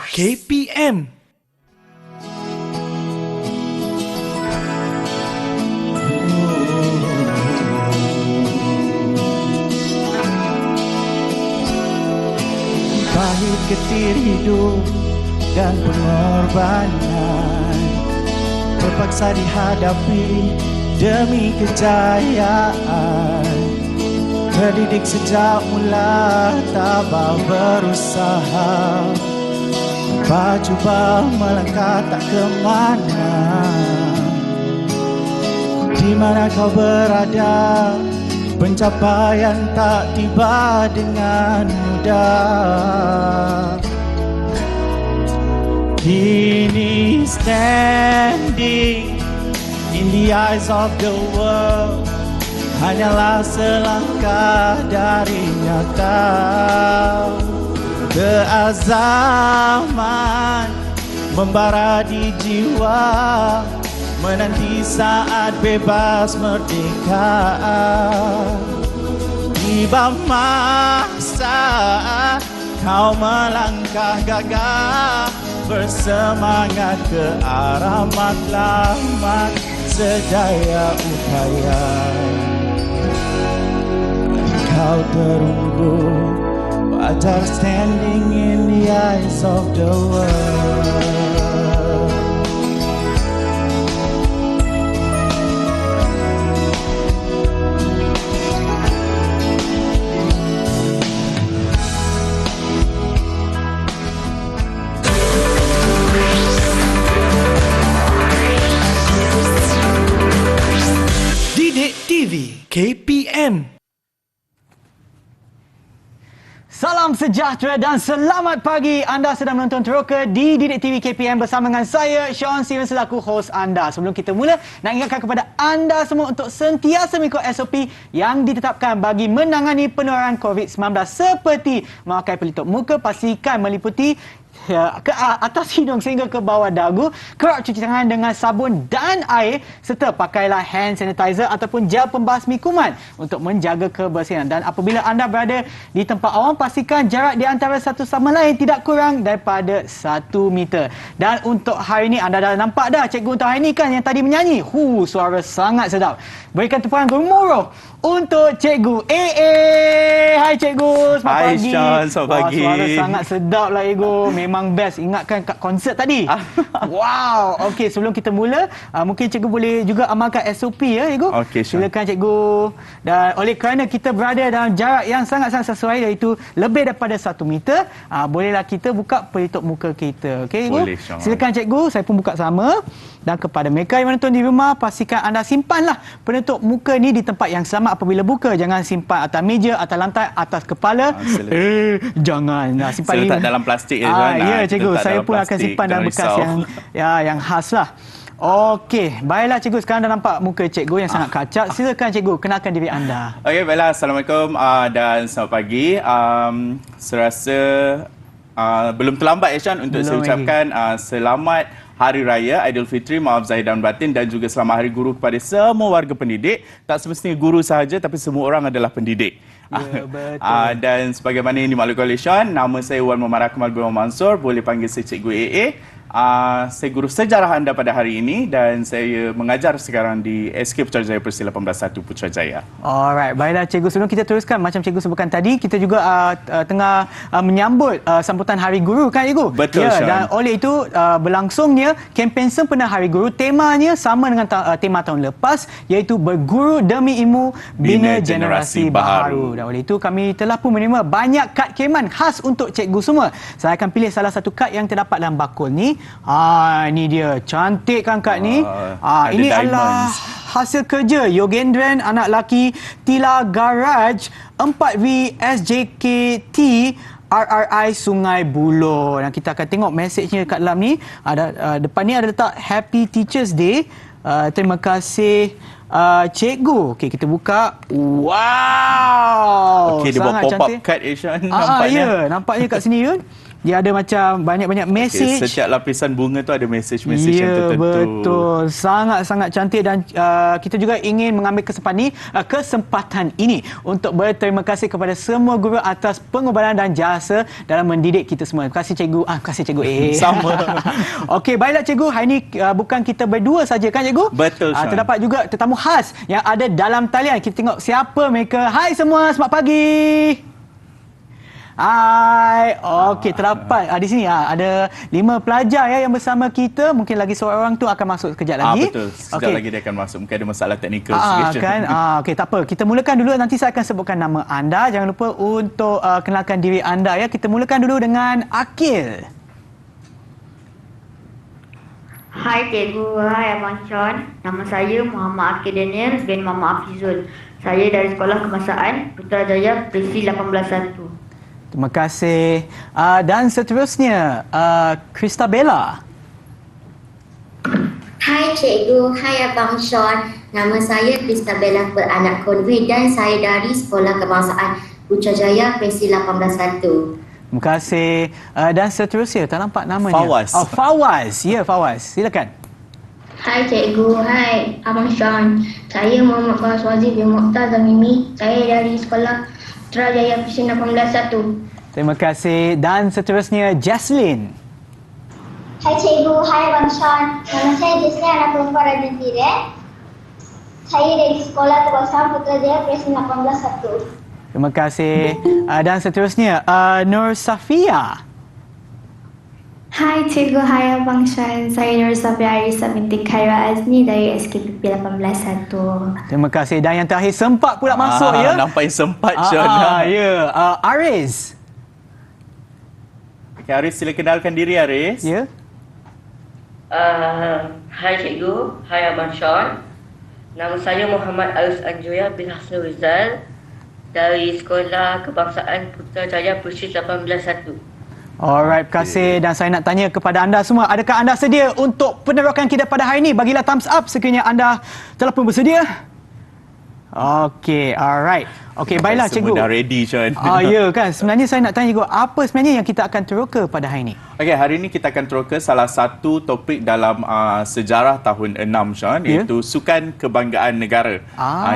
KPM. Pahit getir hidup dan pengorbanan terpaksa dihadapi demi kejayaan. Terdidik sejak mula, tabah berusaha, cuba melangkah tak kemana. Di mana kau berada, pencapaian tak tiba dengan mudah. Kini standing in the eyes of the world, hanyalah selangkah dari nyata. Keazaman membara di jiwa, menanti saat bebas merdeka. Tiba masa kau melangkah gagah, bersemangat ke arah matlamat sedaya upaya. Kau terunggu, wajar standing in the eyes of the world. Didik TV KPM. Salam sejahtera dan selamat pagi. Anda sedang menonton Teroka di Didik TV KPM bersama dengan saya, Sean Steven, selaku hos anda. Sebelum kita mula, nak ingatkan kepada anda semua untuk sentiasa mengikut SOP yang ditetapkan bagi menangani penularan COVID-19 seperti memakai pelitup muka, pastikan meliputi ke atas hidung sehingga ke bawah dagu, kerap cuci tangan dengan sabun dan air, serta pakailah hand sanitizer ataupun gel pembasmi kuman untuk menjaga kebersihan. Dan apabila anda berada di tempat awam, pastikan jarak di antara satu sama lain tidak kurang daripada 1 meter. Dan untuk hari ini, anda dah nampak dah cikgu untuk hari ini kan yang tadi menyanyi. Suara sangat sedap. Berikan tepukan gemuruh untuk Cikgu AA. Hai Cikgu, selamat Hai, pagi. Hai Sean, selamat pagi. Suara sangat sedap lah Cikgu. Memang best. Ingatkan kat konsert tadi. Wow. Okey, sebelum kita mula, mungkin Cikgu boleh juga amalkan SOP ya Cikgu. Okey, Sean. Silakan Cikgu. Dan oleh kerana kita berada dalam jarak yang sangat-sangat sesuai, iaitu lebih daripada 1 meter, bolehlah kita buka pelitup muka kita. Okey Cikgu? Boleh, Sean. Silakan Cikgu, saya pun buka sama. Dan kepada mereka yang menonton di rumah, pastikan anda simpanlah penutup muka ni di tempat yang sama apabila buka. Jangan simpan atas meja, atas lantai, atas kepala. Jangan. Simpan letak dalam plastik ya. Ya Cikgu, saya pun akan simpan dalam bekas yang khas lah. Okey, baiklah Cikgu, sekarang dah nampak muka Cikgu yang sangat kacak. Silakan Cikgu, kenalkan diri anda. Okey, baiklah. Assalamualaikum dan selamat pagi. Serasa belum terlambat ya Sean untuk saya ucapkan selamat Hari Raya Aidilfitri, maaf zahir dan batin, dan juga selamat Hari Guru kepada semua warga pendidik. Tak semestinya guru sahaja, tapi semua orang adalah pendidik. Ya, betul. Dan sebagaimana yang dimaklumkan oleh Sean, nama saya Wan Muhammad Akmal bin Mansur, boleh panggil saya Cikgu AA. Saya guru sejarah anda pada hari ini dan saya mengajar sekarang di SK Putrajaya Persi 181 Putrajaya. Alright, baiklah Cikgu. Sebelum kita teruskan, macam Cikgu sebutkan tadi, kita juga tengah menyambut sambutan Hari Guru kan Cikgu? Betul, ya, Sean. dan oleh itu berlangsungnya kempen sempena Hari Guru. Temanya sama dengan tema tahun lepas, iaitu Berguru Demi Ilmu, Bina Generasi Baharu. Dan oleh itu kami telah pun menerima banyak kad kiriman khas untuk Cikgu semua. Saya akan pilih salah satu kad yang terdapat dalam bakul ni. Ini dia. Cantik kan kad ni? Ini adalah hasil kerja Yogendran, anak laki Tila Garaj 4V SJKT RRI Sungai Buloh. Dan kita akan tengok mesejnya kat dalam ni. Depan ni ada letak Happy Teachers Day. Terima kasih Cikgu. Okey, kita buka. Wow. Okey, dia buat pop-up card Sean nampaknya. Ya, nampaknya kat sini kan. Dia ada macam banyak-banyak message. Setiap lapisan bunga tu ada message-message yang tertentu. Betul. Sangat-sangat cantik dan kita juga ingin mengambil kesempatan ini untuk berterima kasih kepada semua guru atas pengorbanan dan jasa dalam mendidik kita semua. Terima kasih cikgu. Terima kasih cikgu A. Sama. Okey, baiklah cikgu. Hari ini bukan kita berdua saja kan cikgu? Betul, Sean. Terdapat juga tetamu khas yang ada dalam talian. Kita tengok siapa mereka. Hai semua, selamat pagi. Hai. Okey, terdapat di sini ada 5 pelajar yang bersama kita. Mungkin lagi seorang tu akan masuk sekejap lagi. Betul. Sekejap lagi dia akan masuk. Mungkin ada masalah teknikal sikit. Kan? Okey, tak apa. Kita mulakan dulu. Nanti saya akan sebutkan nama anda. Jangan lupa untuk kenalkan diri anda ya. Kita mulakan dulu dengan Akil. Hai cikgu, hai Abang Sean. Nama saya Muhammad Akil Daniel bin Muhammad Hafizul. Saya dari Sekolah Kebangsaan Putrajaya Presi 181. Terima kasih. Dan seterusnya, Christabella. Hai cikgu, hai Abang Sean. Nama saya Christabella Beranak Conway dan saya dari Sekolah Kebangsaan Putrajaya Presi 181. Terima kasih. Dan seterusnya, tak nampak namanya. Fawaz. Fawaz. Ya, Fawaz. Silakan. Hai cikgu, hai Abang Sean. Saya Muhammad Fawaz Wazir bin Mokhtar Zamimi. Saya dari Sekolah Putrajaya Presi 181. Terima kasih. Dan seterusnya, Jaslyn. Hai cikgu, hai Abang Sean. Nama saya Jaslyn, anak perempuan Raja Tiret. Saya dari Sekolah Kebangsaan Putrajaya Presi 181. Terima kasih. Dan seterusnya, Nur Safia. Hai cikgu, hai Abang Sean. Saya Nur Safia Arisa binti Khaira Azni dari SKPP 181. Terima kasih. Dan yang terakhir, sempat pula masuk ya. Nampaknya sempat, Sean. Ya. Aris. Okay, Aris, sila kenalkan diri, Aris. Ya. Hai cikgu, hai Abang Sean. Nama saya Muhammad Arus Anjoya bin Hasnul Rizal dari Sekolah Kebangsaan Putrajaya Presi 181. Alright, terima kasih. Dan saya nak tanya kepada anda semua, adakah anda sedia untuk penerokan kita pada hari ini? Bagilah thumbs up sekiranya anda telah pun bersedia. Okey, alright. Okey, baiklah cikgu. Semua dah ready, Sean. Ya kan. Sebenarnya saya nak tanya cikgu, apa sebenarnya yang kita akan teroka pada hari ini? Okey, hari ini kita akan teroka salah satu topik dalam sejarah tahun 6, Sean, iaitu Sukan Kebanggaan Negara.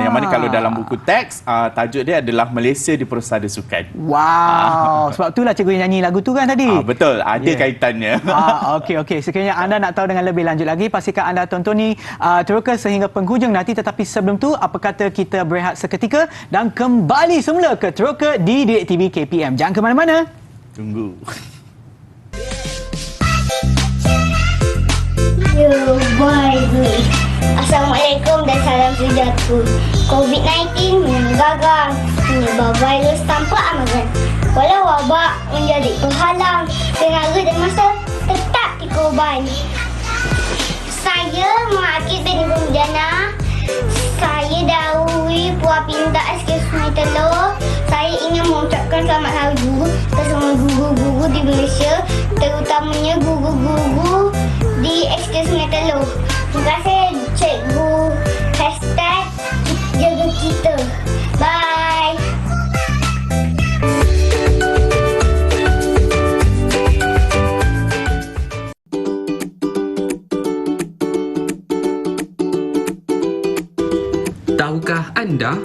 Yang mana kalau dalam buku teks, tajuk dia adalah Malaysia di Persada Sukan. Wow, sebab itulah cikgu yang nyanyi lagu tu kan tadi? Betul, ada kaitannya. Okey. Sekiranya anda nak tahu dengan lebih lanjut lagi, pastikan anda tonton ni teroka sehingga penghujung nanti. Tetapi sebelum tu, apa kata kita berehat seketika dan kembali semula ke teroka di Didik TV KPM. Jangan ke mana-mana. Tunggu. Yo, boy, good. Assalamualaikum dan salam sejahtera. COVID-19 menggagal menyebar virus tanpa amaran. Walau wabak menjadi penghalang, tenaga dan masa tetap dikorban. Saya Muhammad bin Gunjana. Saya dahului Puan Pinta SK Sungai Telur. Saya ingin mengucapkan selamat hari guru ke semua guru-guru di Malaysia, terutamanya guru-guru di SK Sungai Telur. Terima kasih cikgu. #jaga kita. Bye. Tahukah anda?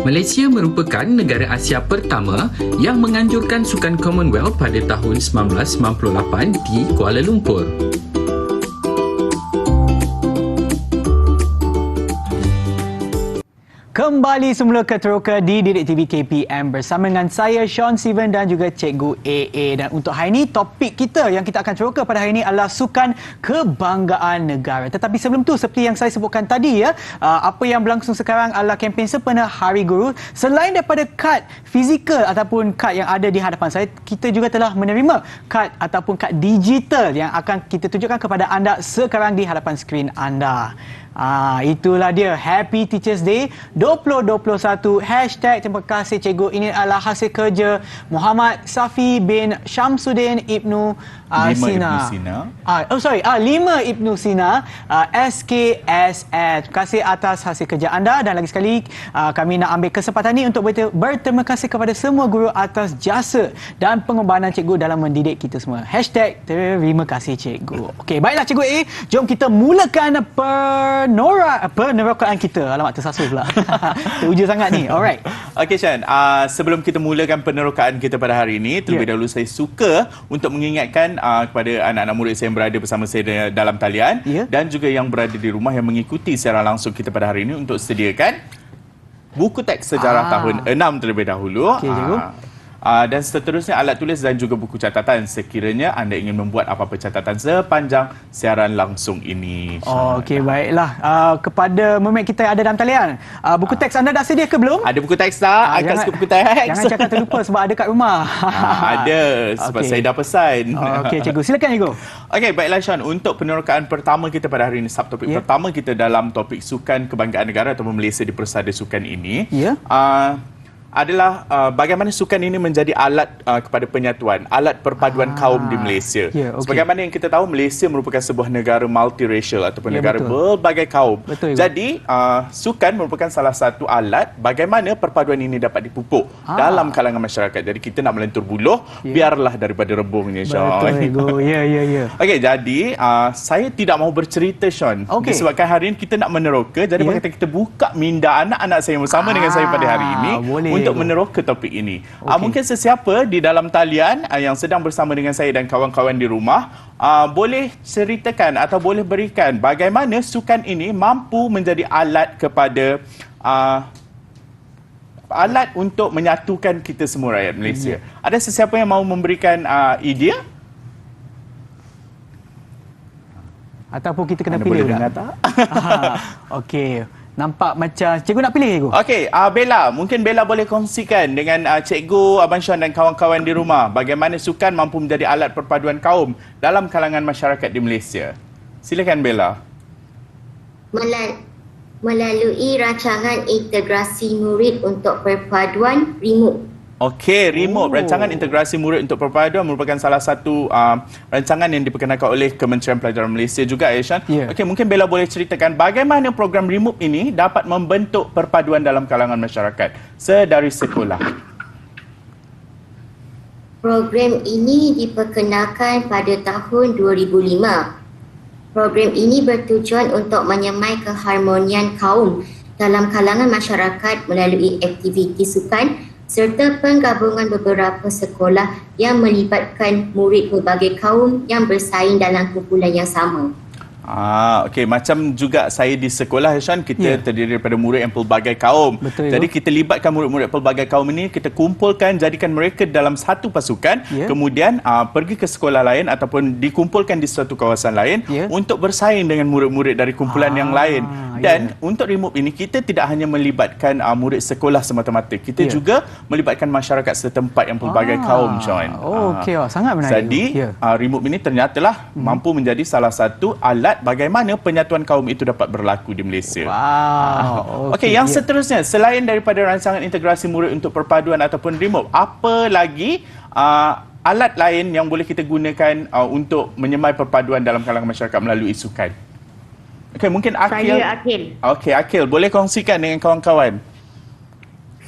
Malaysia merupakan negara Asia pertama yang menganjurkan Sukan Commonwealth pada tahun 1998 di Kuala Lumpur. Kembali semula ke teroka di Didik TV KPM bersama dengan saya Sean Steven dan juga Cikgu AA. Dan untuk hari ini, topik kita yang kita akan teroka pada hari ini adalah Sukan Kebanggaan Negara. Tetapi sebelum tu, seperti yang saya sebutkan tadi ya, apa yang berlangsung sekarang adalah kempen sempena Hari Guru. Selain daripada kad fizikal ataupun kad yang ada di hadapan saya, kita juga telah menerima kad ataupun kad digital yang akan kita tunjukkan kepada anda sekarang di hadapan skrin anda. Itulah dia, Happy Teachers Day 2021. Terima kasih cikgu. Ini adalah hasil kerja Muhammad Safi bin Syamsuddin Ibnu Sina. Lima Ibnu Sina, SKSS. Terima kasih atas hasil kerja anda dan lagi sekali kami nak ambil kesempatan ini untuk berterima kasih kepada semua guru atas jasa dan pengorbanan cikgu dalam mendidik kita semua. #terima kasih cikgu. Okey, baiklah cikgu A, jom kita mulakan penerokaan kita. Alamak, tersasul pula. Teruja sangat ni. Alright. Okey Sean, sebelum kita mulakan penerokaan kita pada hari ini, terlebih dahulu saya suka untuk mengingatkan kepada anak-anak murid saya yang berada bersama saya dalam talian dan juga yang berada di rumah yang mengikuti secara langsung kita pada hari ini untuk sediakan buku teks sejarah tahun 6 terlebih dahulu. Okey, cikgu. Dan seterusnya alat tulis dan juga buku catatan sekiranya anda ingin membuat apa-apa catatan sepanjang siaran langsung ini. Okey, baiklah. Kepada memek kita yang ada dalam talian, buku teks anda dah sedia ke belum? Ada buku teks tak? Akan suka buku teks. Jangan cakap terlupa sebab ada kat rumah. Ada, sebab saya dah pesan. Okey, cikgu. Silakan, cikgu. Okey, baiklah Sean. Untuk penerokaan pertama kita pada hari ini, subtopik pertama kita dalam topik Sukan Kebanggaan Negara ataupun Malaysia di Persada Sukan ini, adalah bagaimana sukan ini menjadi alat kepada penyatuan, alat perpaduan kaum di Malaysia. Sebagaimana yang kita tahu, Malaysia merupakan sebuah negara multiracial ataupun negara berbagai kaum. Jadi, sukan merupakan salah satu alat bagaimana perpaduan ini dapat dipupuk dalam kalangan masyarakat. Jadi, kita nak melentur buluh, biarlah daripada rebungnya, Sean. Betul, ya. Okey, jadi saya tidak mahu bercerita, Sean. Disebabkan hari ini kita nak meneroka, jadi bagaimana kita buka minda anak-anak saya bersama dengan saya pada hari ini untuk meneroka topik ini. Mungkin sesiapa di dalam talian yang sedang bersama dengan saya dan kawan-kawan di rumah boleh ceritakan atau boleh berikan bagaimana sukan ini mampu menjadi alat kepada alat untuk menyatukan kita semua rakyat Malaysia. Ada sesiapa yang mahu memberikan idea? Ataupun kita kena pilih tak? Okey. Nampak macam cikgu nak pilih, cikgu. Okey, Bella, mungkin Bella boleh kongsikan dengan cikgu, Abang Sean dan kawan-kawan di rumah bagaimana sukan mampu menjadi alat perpaduan kaum dalam kalangan masyarakat di Malaysia. Silakan Bella. Melalui rancangan integrasi murid untuk perpaduan RIMUP. Okey, RIMUP, Rancangan Integrasi Murid untuk Perpaduan merupakan salah satu rancangan yang diperkenalkan oleh Kementerian Pelajaran Malaysia juga, Aisyah. Okey, mungkin Bella boleh ceritakan bagaimana program RIMUP ini dapat membentuk perpaduan dalam kalangan masyarakat sedari sekolah. Program ini diperkenalkan pada tahun 2005. Program ini bertujuan untuk menyemai keharmonian kaum dalam kalangan masyarakat melalui aktiviti sukan serta penggabungan beberapa sekolah yang melibatkan murid berbagai kaum yang bersaing dalam kumpulan yang sama. Okey, macam juga saya di sekolah, Sean, kita terdiri daripada murid yang pelbagai kaum. Jadi kita libatkan murid-murid pelbagai kaum ini, kita kumpulkan, jadikan mereka dalam satu pasukan, kemudian pergi ke sekolah lain ataupun dikumpulkan di suatu kawasan lain untuk bersaing dengan murid-murid dari kumpulan yang lain. Dan untuk RIMUP ini, kita tidak hanya melibatkan murid sekolah semata-mata, kita juga melibatkan masyarakat setempat yang pelbagai kaum, Sean. Okey, sangat menarik. Jadi, RIMUP ini ternyatalah mampu menjadi salah satu alat bagaimana penyatuan kaum itu dapat berlaku di Malaysia. Okey, yang seterusnya, selain daripada rancangan integrasi murid untuk perpaduan ataupun RIMUP, apa lagi alat lain yang boleh kita gunakan untuk menyemai perpaduan dalam kalangan masyarakat melalui sukan? Okey, mungkin Akil. Saya Akil. Okey, Akil, boleh kongsikan dengan kawan-kawan?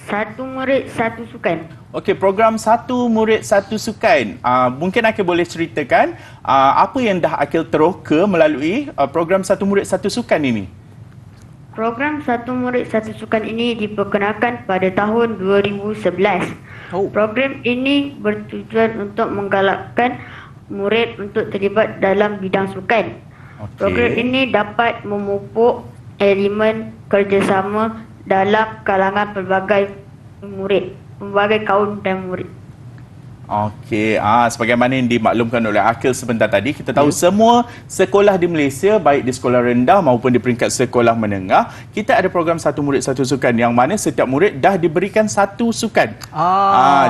Satu murid, satu sukan. Okey, program Satu Murid Satu Sukan. Mungkin Akil boleh ceritakan apa yang dah Akil teroka melalui program Satu Murid Satu Sukan ini? Program Satu Murid Satu Sukan ini diperkenalkan pada tahun 2011. Program ini bertujuan untuk menggalakkan murid untuk terlibat dalam bidang sukan. Program ini dapat memupuk elemen kerjasama dalam kalangan pelbagai murid, pelbagai kaum dan murid. Okey, sebagaimana yang dimaklumkan oleh Akil sebentar tadi, kita tahu semua sekolah di Malaysia, baik di sekolah rendah maupun di peringkat sekolah menengah, kita ada program Satu Murid Satu Sukan yang mana setiap murid dah diberikan satu sukan.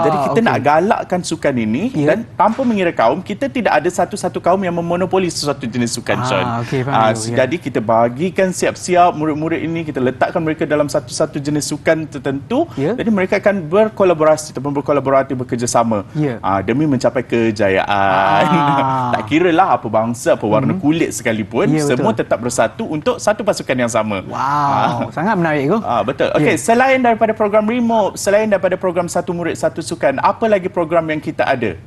Jadi kita nak galakkan sukan ini dan tanpa mengira kaum, kita tidak ada satu-satu kaum yang memonopoli sesuatu jenis sukan, Sean. Jadi kita bagikan siap-siap murid-murid ini, kita letakkan mereka dalam satu-satu jenis sukan tertentu, jadi mereka akan berkolaborasi ataupun berkolaboratif, bekerjasama demi mencapai kejayaan. Tak kiralah apa bangsa, apa warna kulit sekalipun, semua tetap bersatu untuk satu pasukan yang sama. Wow, sangat menarik tu. Betul. Okey, selain daripada program remote, selain daripada program Satu Murid Satu Sukan, apa lagi program yang kita ada?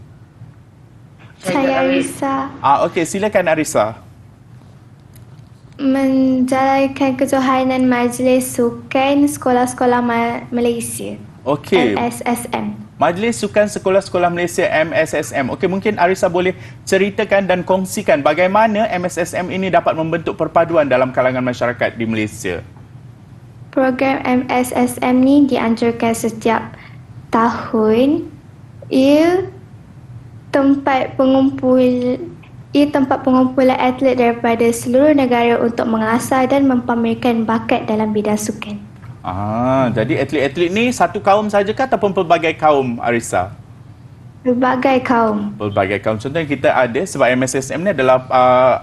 Saya Arisa. Okey, silakan Arisa. Menjalankan kejohanan Majlis Sukan Sekolah-Sekolah Malaysia. Okey. MSSM. Majlis Sukan Sekolah-Sekolah Malaysia MSSM. Okey, mungkin Arisa boleh ceritakan dan kongsikan bagaimana MSSM ini dapat membentuk perpaduan dalam kalangan masyarakat di Malaysia. Program MSSM ni dianjurkan setiap tahun. Ia tempat pengumpulan atlet daripada seluruh negara untuk mengasah dan mempamerkan bakat dalam bidang sukan. Jadi atlet-atlet ni satu kaum sahaja ataupun pelbagai kaum, Arisa? Pelbagai kaum. Pelbagai kaum. Contohnya kita ada, sebab MSSM ni adalah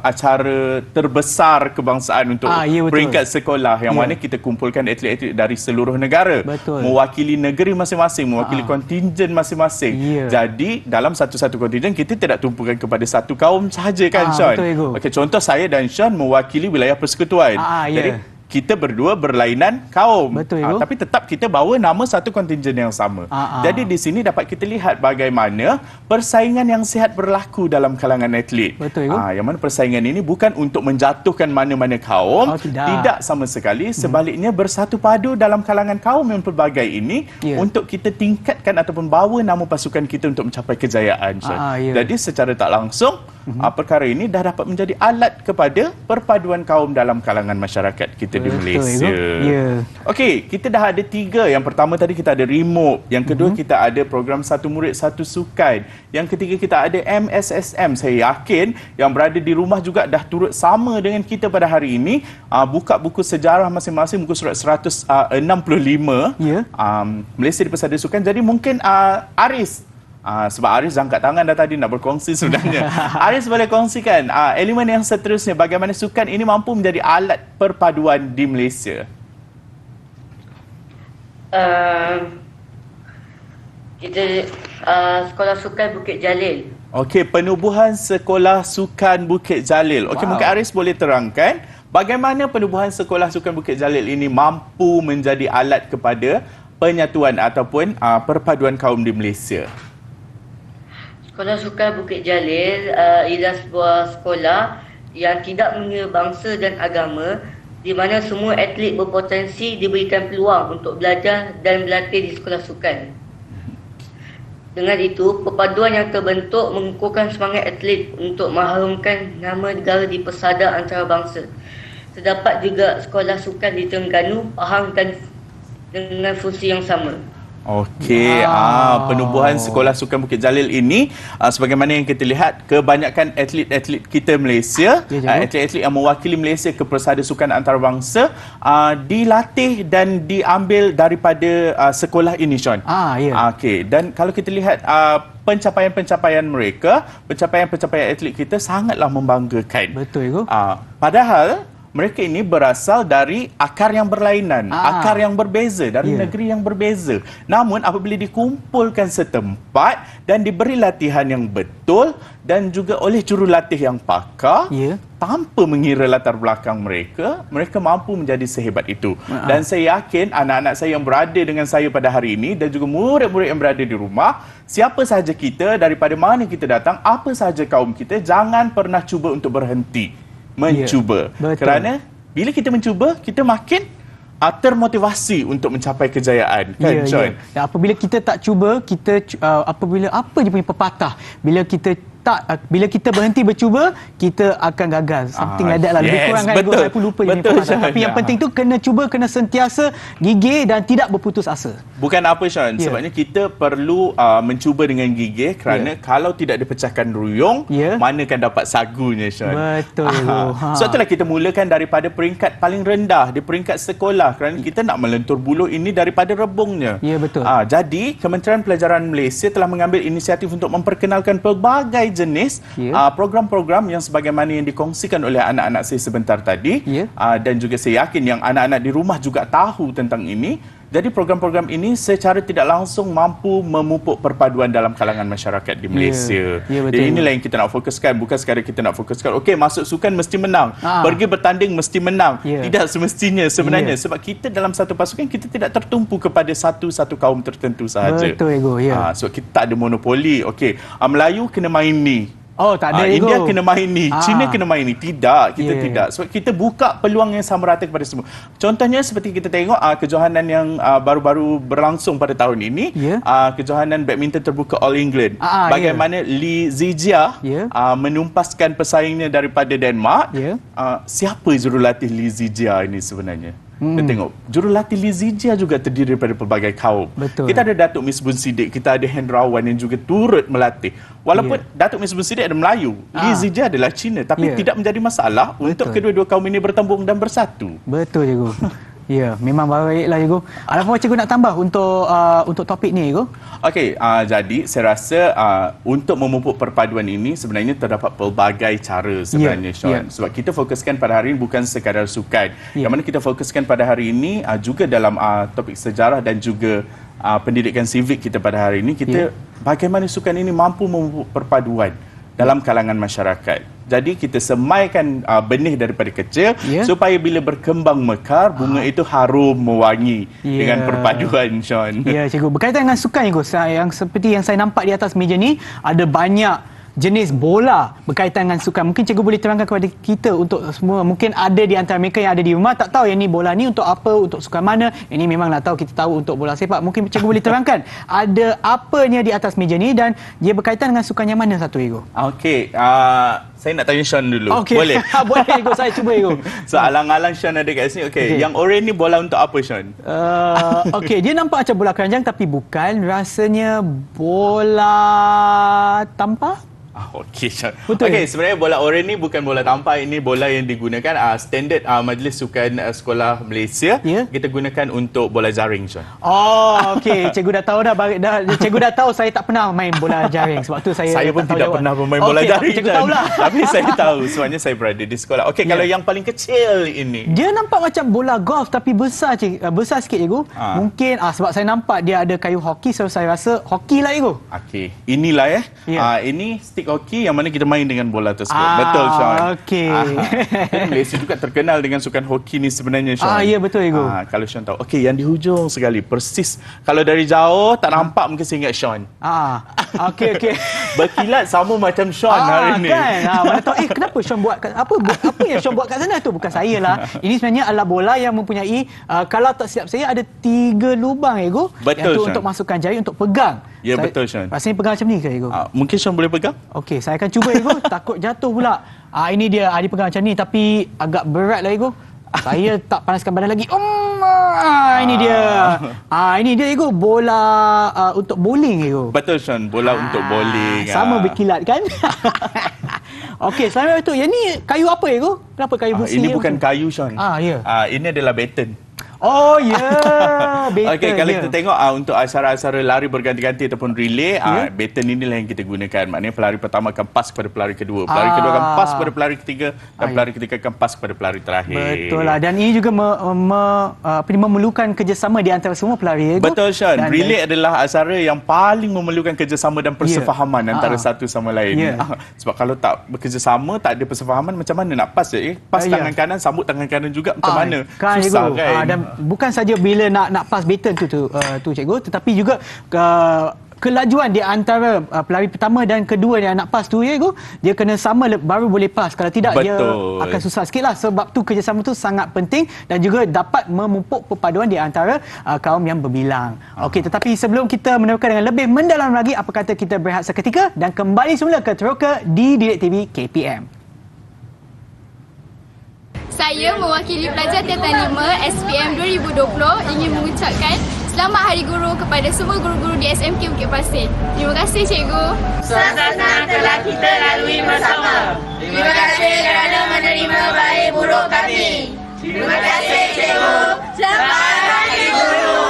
acara terbesar kebangsaan untuk peringkat sekolah yang mana kita kumpulkan atlet-atlet dari seluruh negara. Mewakili negeri masing-masing, mewakili kontingen masing-masing. Jadi dalam satu-satu kontingen kita tidak tumpukan kepada satu kaum sahaja kan, Sean? Okey, contoh saya dan Sean mewakili wilayah persekutuan. Jadi kita berdua berlainan kaum. Tapi tetap kita bawa nama satu kontingen yang sama. Jadi di sini dapat kita lihat bagaimana persaingan yang sihat berlaku dalam kalangan atlet. Yang mana persaingan ini bukan untuk menjatuhkan mana-mana kaum. Tidak sama sekali. Sebaliknya bersatu padu dalam kalangan kaum yang pelbagai ini untuk kita tingkatkan ataupun bawa nama pasukan kita untuk mencapai kejayaan. Jadi secara tak langsung perkara ini dah dapat menjadi alat kepada perpaduan kaum dalam kalangan masyarakat kita di Malaysia. Okey, kita dah ada 3. Yang pertama tadi kita ada remote. Yang kedua kita ada program Satu Murid Satu Sukan. Yang ketiga kita ada MSSM. Saya yakin yang berada di rumah juga dah turut sama dengan kita pada hari ini. Buka buku sejarah masing-masing, muka surat 165. Malaysia di Persada Sukan. Jadi mungkin Aris, sebab Aris angkat tangan dah tadi nak berkongsi sebenarnya. Aris boleh kongsikan elemen yang seterusnya, bagaimana sukan ini mampu menjadi alat perpaduan di Malaysia. Kita Sekolah Sukan Bukit Jalil. Okey, penubuhan Sekolah Sukan Bukit Jalil. Okey, mungkin Aris boleh terangkan bagaimana penubuhan Sekolah Sukan Bukit Jalil ini mampu menjadi alat kepada penyatuan ataupun perpaduan kaum di Malaysia. Sekolah Sukan Bukit Jalil ialah sebuah sekolah yang tidak mengira bangsa dan agama, di mana semua atlet berpotensi diberikan peluang untuk belajar dan berlatih di sekolah sukan. Dengan itu, perpaduan yang terbentuk mengukuhkan semangat atlet untuk mengharumkan nama negara di persada antarabangsa. Terdapat juga sekolah sukan di Terengganu, Pahang dan dengan fungsi yang sama. Okey, penubuhan Sekolah Sukan Bukit Jalil ini sebagaimana yang kita lihat, kebanyakan atlet-atlet kita Malaysia, atlet-atlet yang mewakili Malaysia ke Persada Sukan Antarabangsa dilatih dan diambil daripada sekolah ini, Sean. Okey, dan kalau kita lihat pencapaian-pencapaian mereka, pencapaian-pencapaian atlet kita sangatlah membanggakan. Padahal mereka ini berasal dari akar yang berlainan, akar yang berbeza, dari negeri yang berbeza. Namun apabila dikumpulkan setempat dan diberi latihan yang betul dan juga oleh jurulatih yang pakar, tanpa mengira latar belakang mereka, mereka mampu menjadi sehebat itu. Dan saya yakin anak-anak saya yang berada dengan saya pada hari ini dan juga murid-murid yang berada di rumah, siapa sahaja kita, daripada mana kita datang, apa sahaja kaum kita, jangan pernah cuba untuk berhenti mencuba. Kerana bila kita mencuba, kita makin termotivasi untuk mencapai kejayaan, kan, John? Dan apabila kita tak cuba, apabila apa je punya pepatah, bila kita berhenti bercuba, kita akan gagal. Something like that lah. Lebih kurang kan, saya pun lupa je pepatah. Tapi yang penting tu kena cuba, kena sentiasa gigih dan tidak berputus asa. Bukan apa, Sean. Sebabnya kita perlu mencuba dengan gigih kerana kalau tidak dipecahkan ruyung, mana kan dapat sagunya, Sean. Betul. Sebab itulah kita mulakan daripada peringkat paling rendah, di peringkat sekolah, kerana kita nak melentur buluh ini daripada rebungnya. Ya, betul. Jadi Kementerian Pelajaran Malaysia telah mengambil inisiatif untuk memperkenalkan pelbagai jenis program-program yang sebagaimana yang dikongsikan oleh anak-anak saya sebentar tadi, dan juga saya yakin yang anak-anak di rumah juga tahu tentang ini. Jadi program-program ini secara tidak langsung mampu memupuk perpaduan dalam kalangan masyarakat di Malaysia. Jadi inilah yang kita nak fokuskan. Bukan sekadar kita nak fokuskan, okey, masuk sukan mesti menang. Pergi bertanding mesti menang. Tidak semestinya sebenarnya. Sebab kita dalam satu pasukan, kita tidak tertumpu kepada satu kaum tertentu sahaja. Betul, Ego. Sebab kita tak ada monopoli. Okey, Melayu kena main ni. Oh, tak ada Ego. India kena main ni, China kena main ni. Tidak, kita tidak. Sebab kita buka peluang yang sama rata kepada semua. Contohnya seperti kita tengok kejohanan yang baru-baru berlangsung pada tahun ini, kejohanan badminton terbuka All England. Bagaimana Lee Zijia menumpaskan pesaingnya daripada Denmark. Siapa jurulatih Lee Zijia ini sebenarnya? Kita tengok, jurulatih Lee Zijia juga terdiri daripada pelbagai kaum. Betul. Kita ada Datuk Misbun Siddiq, kita ada Hendrawan yang juga turut melatih. Walaupun Datuk Misbun Siddiq ada Melayu, Lee Zijia adalah Cina, tapi tidak menjadi masalah untuk kedua-dua kaum ini bertembung dan bersatu. Betul, Cikgu. Ya, memang baiklah, Cikgu. Apa Cikgu nak tambah untuk topik ni, Cikgu? Okey, jadi saya rasa untuk memupuk perpaduan ini sebenarnya terdapat pelbagai cara sebenarnya, Sean. Sebab kita fokuskan pada hari ini bukan sekadar sukan. Yang mana kita fokuskan pada hari ini juga dalam topik sejarah dan juga pendidikan civic kita pada hari ini, kita bagaimana sukan ini mampu memupuk perpaduan dalam kalangan masyarakat. Jadi kita semaikan benih daripada kecil supaya bila berkembang mekar, bunga itu harum mewangi dengan perpaduan, Sean. Ya, Cikgu. Berkaitan dengan sukan, Cikgu, yang seperti yang saya nampak di atas meja ni, ada banyak jenis bola berkaitan dengan sukan. Mungkin Cikgu boleh terangkan kepada kita untuk semua. Mungkin ada di antara mereka yang ada di rumah tak tahu yang ni bola ni untuk apa, untuk sukan mana. Ini memanglah tahu, kita tahu untuk bola sepak. Mungkin Cikgu boleh terangkan ada apanya di atas meja ni dan dia berkaitan dengan sukan yang mana satu, Cikgu? Okey, saya nak tanya Sean dulu. Boleh? Boleh, Cikgu. Saya cuba, Cikgu. So, alang-alang Sean ada kat sini. Okey, yang oranye ni bola untuk apa, Sean? Okey, dia nampak macam bola keranjang tapi bukan. Rasanya bola tampar? Okey, okey, sebenarnya bola oranye ni bukan bola tampar, ini bola yang digunakan standard Majlis Sukan Sekolah Malaysia. Kita gunakan untuk bola jaring, Sean. Oh, okey, Cikgu dah tahu dah. Cikgu dah tahu saya tak pernah main bola jaring. Sebab tu saya pun tidak pernah bermain bola jaring. Cikgu tahulah. Tapi saya tahu sebabnya saya berada di sekolah. Okey, kalau yang paling kecil ini, dia nampak macam bola golf tapi besar, besar sikit, Cikgu. Mungkin sebab saya nampak dia ada kayu hoki, so saya rasa hoki lah, Cikgu. Okey, inilah ini stick hoki yang mana kita main dengan bola tersebut. Betul, Sean. Okey. Malaysia juga terkenal dengan sukan hoki ni sebenarnya, Sean. Ya, betul, Cikgu. Kalau Sean tahu. Okey, yang di hujung sekali, persis. Kalau dari jauh tak nampak, mungkin saya ingat Sean. Okey. Berkilat sama macam Sean hari ni. Kan? Mana tahu kenapa Sean buat apa yang Sean buat kat sana tu? Bukan saya lah. Ini sebenarnya adalah bola yang mempunyai kalau tak silap saya ada 3 lubang, Cikgu. Betul, Sean. Untuk masukkan jari untuk pegang. Ya, betul, Sean. Rasanya pegang macam ni ke, Cikgu? Mungkin Sean boleh pegang? Okey, saya akan cuba, Cikgu. Takut jatuh pula. Ini dia, dia pegang macam ni tapi agak berat lah, Cikgu. Saya tak panaskan badan lagi. Ini dia. Ini dia, Cikgu, bola untuk bowling, Cikgu. Betul, Sean. Bola untuk bowling. Sama berkilat kan? Okey, selain itu, yang ni kayu apa, Cikgu? Kenapa kayu besi? Ini bukan kayu, Sean. Ini adalah baton. Oh, ya. Okey, kalau kita tengok untuk acara-acara lari berganti-ganti ataupun relay, baton inilah yang kita gunakan. Maknanya pelari pertama akan pas kepada pelari kedua, pelari kedua akan pas kepada pelari ketiga dan pelari ketiga akan pas kepada pelari terakhir. Betul lah. Dan ini juga memerlukan kerjasama di antara semua pelari. Betul, Sean. Relay adalah acara yang paling memerlukan kerjasama dan persefahaman antara satu sama lain. Sebab kalau tak bekerjasama, tak ada persefahaman, macam mana nak pas? Pas tangan kanan, sambut tangan kanan juga, macam mana? Susah, kan? Dan bukan saja bila nak pas baton tu Cikgu, tetapi juga kelajuan di antara pelari pertama dan kedua yang nak pas tu, Cikgu, dia kena sama baru boleh pas. Kalau tidak, dia akan susah sikit lah. Sebab tu kerjasama tu sangat penting dan juga dapat memupuk perpaduan di antara kaum yang berbilang. Okey, tetapi sebelum kita meneruskan dengan lebih mendalam lagi, apa kata kita berehat seketika dan kembali semula ke Teroka di Didik TV KPM. Saya mewakili pelajar tingkatan 5 SPM 2020 ingin mengucapkan Selamat Hari Guru kepada semua guru-guru di SMK Bukit Pasir. Terima kasih, Cikgu. Senang telah kita lalui bersama. Terima kasih kerana menerima baik buruk kami. Terima kasih, Cikgu. Selamat Hari Guru.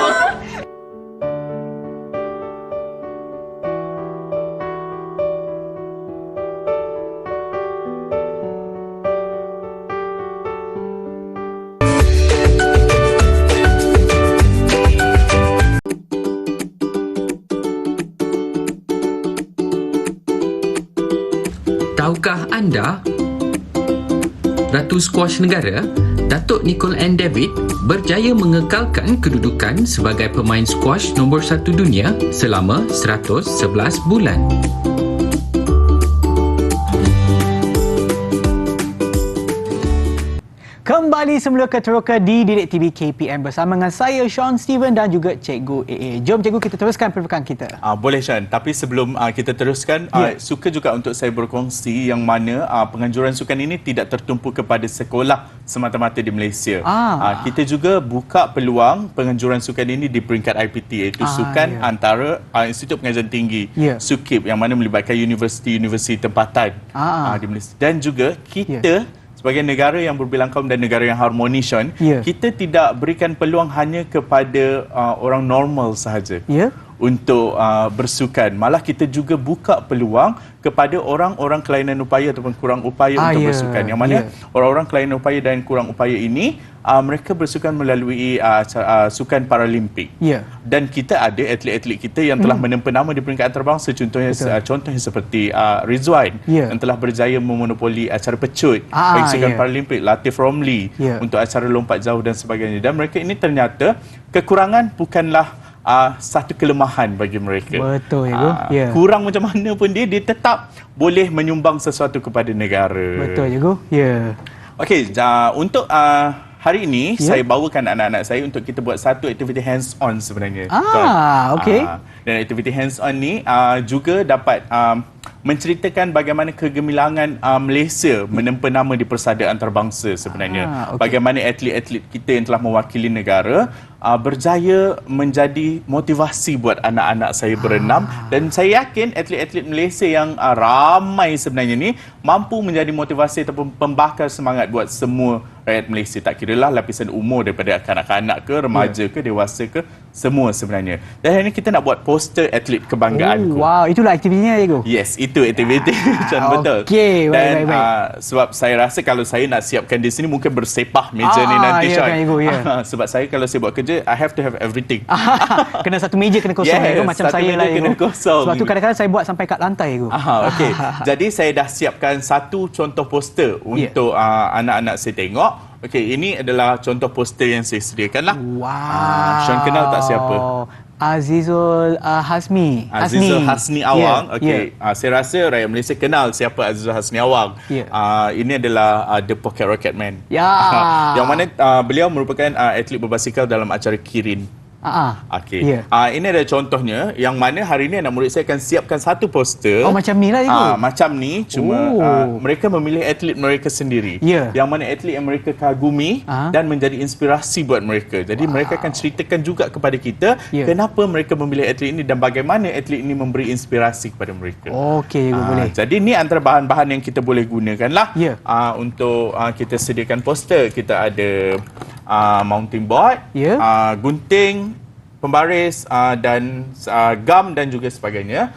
Tahukah anda, Ratu Squash Negara, Datuk Nicole Ann David berjaya mengekalkan kedudukan sebagai pemain squash nombor 1 dunia selama 111 bulan. Kembali semula ke Teroka di Didik TV KPM bersama dengan saya Sean Steven dan juga Cikgu AA. Jom Cikgu kita teruskan perbualan kita. Boleh Sean, tapi sebelum kita teruskan, suka juga untuk saya berkongsi yang mana penganjuran sukan ini tidak tertumpu kepada sekolah semata-mata di Malaysia. Kita juga buka peluang penganjuran sukan ini di peringkat IPT, iaitu sukan antara Institut Pengajian Tinggi, SUKIP, yang mana melibatkan universiti-universiti tempatan di Malaysia. Dan juga kita sebagai negara yang berbilang kaum dan negara yang harmonis, Sean, kita tidak berikan peluang hanya kepada orang normal sahaja untuk bersukan. Malah kita juga buka peluang kepada orang-orang kelainan upaya ataupun kurang upaya untuk bersukan. Yang mana orang-orang kelainan upaya dan kurang upaya ini mereka bersukan melalui sukan Paralimpik. Dan kita ada atlet-atlet kita yang telah menempa nama di peringkat antarabangsa. Contohnya seperti Rizwan yang telah berjaya memonopoli acara pecut bagi sukan Paralimpik, Latif Romli untuk acara lompat jauh dan sebagainya. Dan mereka ini ternyata kekurangan bukanlah satu kelemahan bagi mereka. Betul ya, kurang macam mana pun dia tetap boleh menyumbang sesuatu kepada negara. Betul Cikgu. Okey, untuk hari ini saya bawakan anak-anak saya untuk kita buat satu aktiviti hands-on sebenarnya. Okey. Dan aktiviti hands-on ni juga dapat menceritakan bagaimana kegemilangan Malaysia menempa nama di persada antarabangsa sebenarnya. Bagaimana atlet-atlet kita yang telah mewakili negara berjaya menjadi motivasi buat anak-anak saya berenam, dan saya yakin atlet-atlet Malaysia yang ramai sebenarnya ni mampu menjadi motivasi ataupun pembakar semangat buat semua rakyat Malaysia, tak kiralah lapisan umur daripada kanak-kanak ke, remaja ke, dewasa ke, semua sebenarnya. Dan hari ini kita nak buat poster atlet kebanggaanku. Wow, itulah aktivitinya Cikgu. Yes, itu aktiviti. Betul. Okey, dan sebab saya rasa kalau saya nak siapkan di sini mungkin bersepah meja ni nanti, Sean. Sebab saya kalau saya buat kerja, I have to have everything. Kena satu meja kena kosong, macam saya lah. Kena kosong. Sebab tu kadang-kadang saya buat sampai kat lantai. Okey. Jadi saya dah siapkan satu contoh poster untuk anak-anak saya tengok. Okey, ini adalah contoh poster yang saya sediakan lah. Sean kenal tak siapa? Azizul Hasmi. Azizul Hasni Awang. Okey, saya rasa rakyat Malaysia kenal siapa Azizul Hasni Awang. Ini adalah The Pocket Rocket Man. Yang mana beliau merupakan atlet berbasikal dalam acara Kirin. Okey. Ini ada contohnya yang mana hari ini anak murid saya akan siapkan satu poster. Macam ni lah itu. Macam ni, cuma mereka memilih atlet mereka sendiri. Yang mana atlet yang mereka kagumi dan menjadi inspirasi buat mereka. Jadi mereka akan ceritakan juga kepada kita kenapa mereka memilih atlet ini dan bagaimana atlet ini memberi inspirasi kepada mereka. Okey, boleh. Jadi ni antara bahan-bahan yang kita boleh gunakan lah untuk kita sediakan poster. Kita ada mounting board, gunting, pembaris dan gam dan juga sebagainya.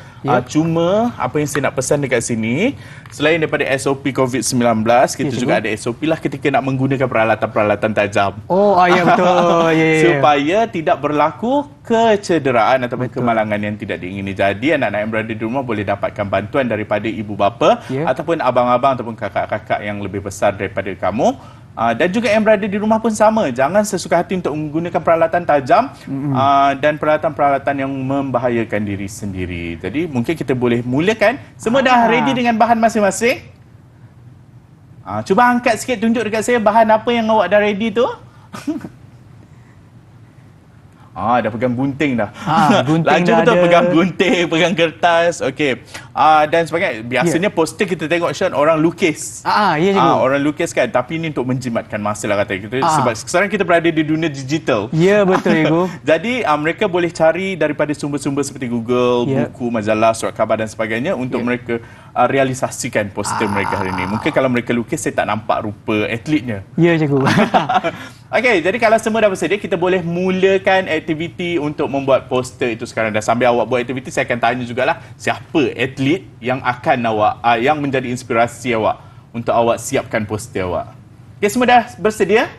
Cuma apa yang saya nak pesan dekat sini, selain daripada SOP COVID-19, kita juga ada SOP lah ketika nak menggunakan peralatan-peralatan tajam. Betul. Supaya tidak berlaku kecederaan ataupun kemalangan yang tidak diingini. Jadi anak-anak yang berada di rumah boleh dapatkan bantuan daripada ibu bapa ataupun abang-abang ataupun kakak-kakak yang lebih besar daripada kamu. Dan juga yang berada di rumah pun sama. Jangan sesuka hati untuk menggunakan peralatan tajam dan peralatan-peralatan yang membahayakan diri sendiri. Jadi mungkin kita boleh mulakan. Semua dah ready dengan bahan masing-masing? Cuba angkat sikit, tunjuk dekat saya bahan apa yang awak dah ready tu. Dah pegang gunting dah. Laju betul pegang gunting, pegang kertas. Okey. Dan sebagainya. Biasanya poster kita tengok, Sean, orang lukis. Orang lukis kan. Tapi ini untuk menjimatkan masa lah kata kita. Sebab sekarang kita berada di dunia digital. Ya, betul Cikgu. Jadi mereka boleh cari daripada sumber-sumber seperti Google, buku, majalah, surat khabar dan sebagainya untuk mereka realisasikan poster mereka hari ini. Mungkin kalau mereka lukis, saya tak nampak rupa atletnya. Ya, Cikgu. Okey, jadi kalau semua dah bersedia, kita boleh mulakan aktiviti untuk membuat poster itu sekarang. Dan sambil awak buat aktiviti, saya akan tanya jugalah siapa atlet yang akan awak, yang menjadi inspirasi awak untuk awak siapkan poster awak. Okey, semua dah bersedia?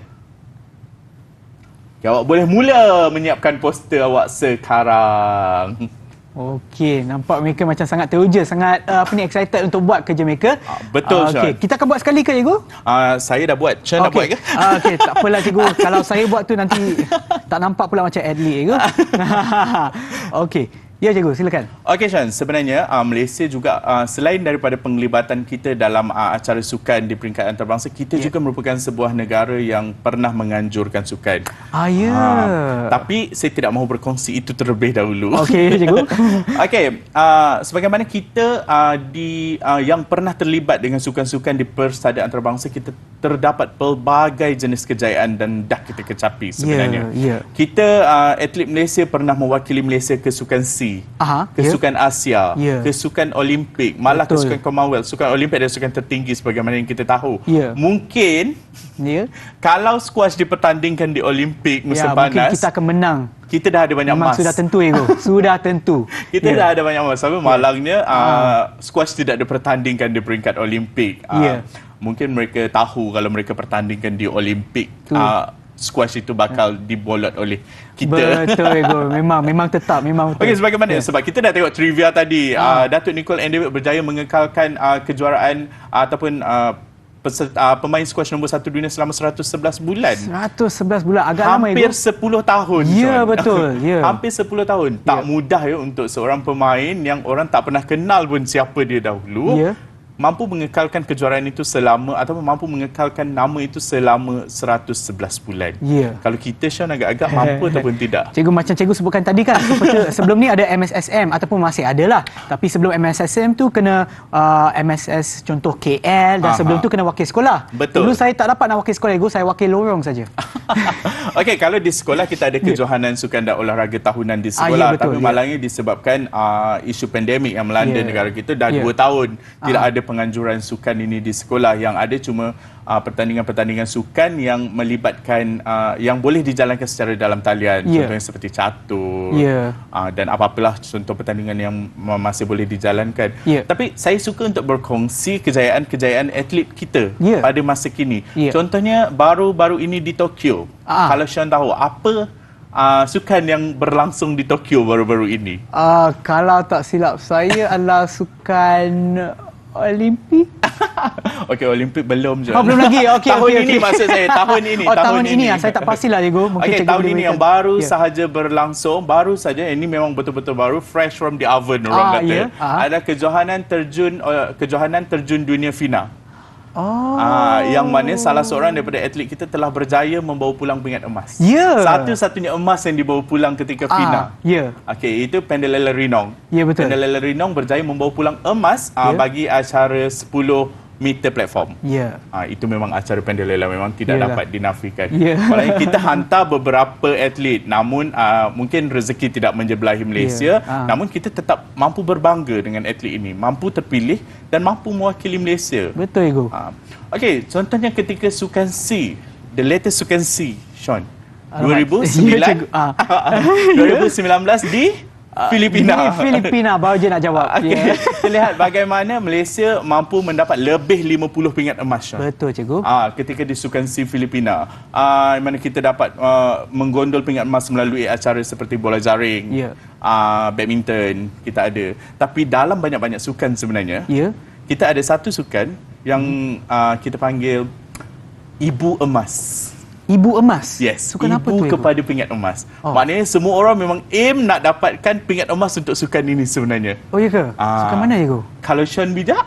Okay, awak boleh mula menyiapkan poster awak sekarang. Okey, nampak mereka macam sangat teruja, sangat excited untuk buat kerja mereka. Betul, Sean. Okey, kita akan buat sekali ke, cikgu? Saya dah buat. Sean dah buat ke? Okey, tak apalah cikgu. Kalau saya buat tu nanti tak nampak pula macam atlet, cikgu. Okey. Ya, cikgu, silakan. Okey, Sean. Sebenarnya Malaysia juga selain daripada penglibatan kita dalam acara sukan di peringkat antarabangsa, kita juga merupakan sebuah negara yang pernah menganjurkan sukan. Tapi saya tidak mahu berkongsi itu terlebih dahulu. Okey, cikgu. Okey, sebagaimana kita yang pernah terlibat dengan sukan-sukan di persada antarabangsa, kita terdapat pelbagai jenis kejayaan dan dah kita kecapi sebenarnya. Kita atlet Malaysia pernah mewakili Malaysia ke sukan SEA, ke sukan Asia, ke sukan Olimpik, malah ke sukan Commonwealth. Sukan Olimpik adalah sukan tertinggi sebagaimana yang kita tahu. Mungkin kalau squash dipertandingkan di Olimpik musim panas, mungkin kita akan menang. Kita dah ada banyak emas. Sudah tentu, Ego. Sudah tentu. Kita dah ada banyak emas. Tapi malangnya squash tidak dipertandingkan di peringkat Olimpik. Mungkin mereka tahu kalau mereka pertandingkan di Olimpik, squash itu bakal dibolot oleh kita. Betul, Ego. Memang tetap. Okey, sebagaimana sebab kita dah tengok trivia tadi, Datuk Nicole and David berjaya mengekalkan kejuaraan ataupun pemain squash nombor 1 dunia selama 111 bulan. 111 bulan, agak lama, Ego. Hampir 10 tahun. Ya, betul. Hampir 10 tahun. Tak mudah untuk seorang pemain yang orang tak pernah kenal pun siapa dia dahulu, mampu mengekalkan kejuaraan itu selama, ataupun mampu mengekalkan nama itu selama 111 bulan. Kalau kita, Sean, agak-agak mampu ataupun tidak? Cikgu, macam cikgu sebutkan tadi kan, sebelum ni ada MSSM ataupun masih ada lah. Tapi sebelum MSSM tu kena MSS contoh KL, dan sebelum tu kena wakil sekolah. Betul. Dulu saya tak dapat nak wakil sekolah, Cikgu, saya wakil lorong saja. Okey, kalau di sekolah kita ada kejohanan sukan dan olahraga tahunan di sekolah, tapi malangnya disebabkan isu pandemik yang melanda negara kita dah 2 tahun tidak ada penganjuran sukan ini di sekolah. Yang ada cuma pertandingan-pertandingan sukan yang melibatkan yang boleh dijalankan secara dalam talian, contohnya seperti catur dan apa-apalah contoh pertandingan yang masih boleh dijalankan. Tapi saya suka untuk berkongsi kejayaan-kejayaan atlet kita pada masa kini. Contohnya baru-baru ini di Tokyo. Kalau Sean tahu apa sukan yang berlangsung di Tokyo baru-baru ini? Kalau tak silap saya adalah sukan Olimpik. Okey, Olimpik belum je. Belum lagi. Okey, tahun ini maksud saya, tahun ini. Tahun ini saya tak pastilah, Cikgu. Okey, tahun ini yang baru sahaja berlangsung, baru saja, ini memang betul-betul baru, fresh from the oven orang kata. Ada kejohanan terjun dunia FINA. Yang mana salah seorang daripada atlet kita telah berjaya membawa pulang pingat emas. Satu-satunya emas yang dibawa pulang ketika FINA. Okey, itu Pendelela Rinong. Betul. Pendelela Rinong berjaya membawa pulang emas bagi acara 10 meter platform. Itu memang acara Pendelela, memang tidak dapat dinafikan. Maksudnya kita hantar beberapa atlet, namun mungkin rezeki tidak menjebelahi Malaysia, namun kita tetap mampu berbangga dengan atlet ini, mampu terpilih dan mampu mewakili Malaysia. Betul, Igu. Okey, contohnya ketika sukan SEA, the latest sukan SEA, Sean, 2019 di Filipina. Di Filipina, baru je nak jawab. Kita lihat bagaimana Malaysia mampu mendapat lebih 50 pingat emas. Betul, Cikgu. Ketika di sukan SEA Filipina, mana kita dapat menggondol pingat emas melalui acara seperti bola jaring, badminton, kita ada. Tapi dalam banyak-banyak sukan sebenarnya, kita ada satu sukan yang kita panggil Ibu Emas. Ibu emas? Yes, sukan apa tu, kepada pingat emas. Maknanya semua orang memang aim nak dapatkan pingat emas untuk sukan ini sebenarnya. Oh, ya ke? Sukan mana, Cikgu? Kalau Sean bijak,